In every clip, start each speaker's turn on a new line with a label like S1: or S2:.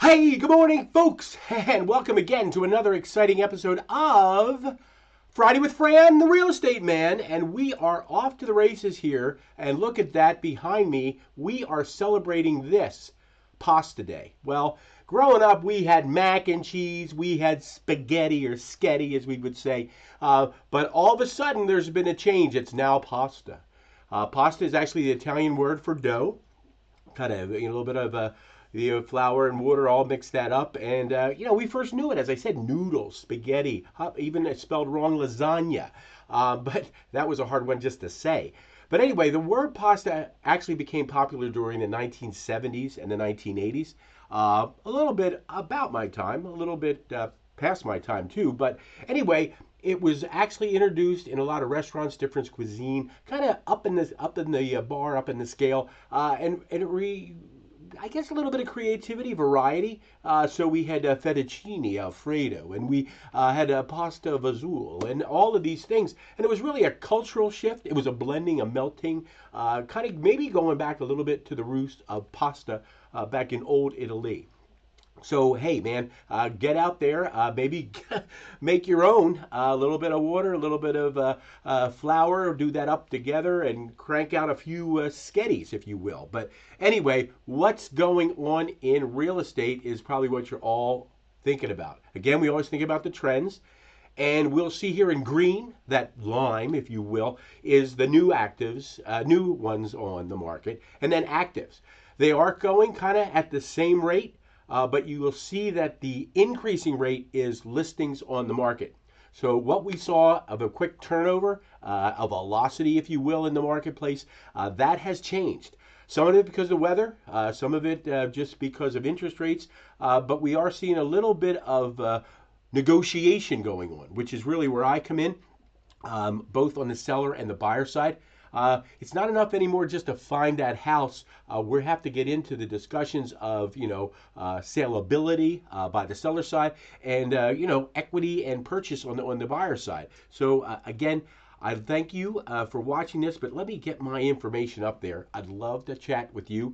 S1: Hey, good morning, folks, and welcome again to another exciting episode of Friday with Fran, the real estate man. And we are off to the races here. And look at that behind me. We are celebrating this Pasta Day. Well, growing up, we had mac and cheese, we had spaghetti or sketty, as we would say. But all of a sudden, there's been a change. It's now pasta. Pasta is actually the Italian word for dough, kind of a little bit of the flour and water all mixed that up. And, we first knew it, as I said, noodles, spaghetti, even it's spelled wrong, lasagna. But that was a hard one just to say. But anyway, the word pasta actually became popular during the 1970s and the 1980s. A little bit about my time, a little bit past my time too. But anyway, it was actually introduced in a lot of restaurants, different cuisine, kind of up in the bar, up in the scale, and I guess a little bit of creativity, variety. So we had fettuccine Alfredo, and we had pasta vazul, and all of these things. And it was really a cultural shift. It was a blending, a melting, kind of maybe going back a little bit to the roots of pasta back in old Italy. So hey, man, get out there, maybe make your own. A little bit of water, a little bit of flour, do that up together, and crank out a few sketties, if you will. But anyway, what's going on in real estate is probably what you're all thinking about. Again, we always think about the trends. And we'll see here in green, that lime, if you will, is the new actives, new ones on the market, and then actives. They are going kind of at the same rate. But you will see that the increasing rate is listings on the market. So what we saw of a quick turnover, a velocity, if you will, in the marketplace, that has changed. Some of it because of weather, some of it just because of interest rates, but we are seeing a little bit of negotiation going on, which is really where I come in, both on the seller and the buyer side. It's not enough anymore just to find that house. We have to get into the discussions of, saleability by the seller side and, equity and purchase on the buyer side. So again, I thank you for watching this, but let me get my information up there. I'd love to chat with you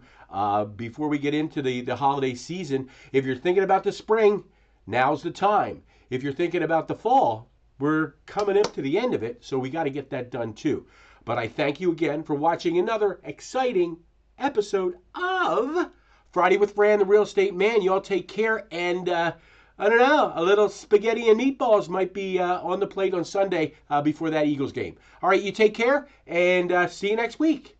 S1: before we get into the holiday season. If you're thinking about the spring, now's the time. If you're thinking about the fall, we're coming up to the end of it, so we got to get that done too. But I thank you again for watching another exciting episode of Friday with Fran, the Real Estate Man. You all take care, and I don't know, a little spaghetti and meatballs might be on the plate on Sunday before that Eagles game. All right, you take care, and see you next week.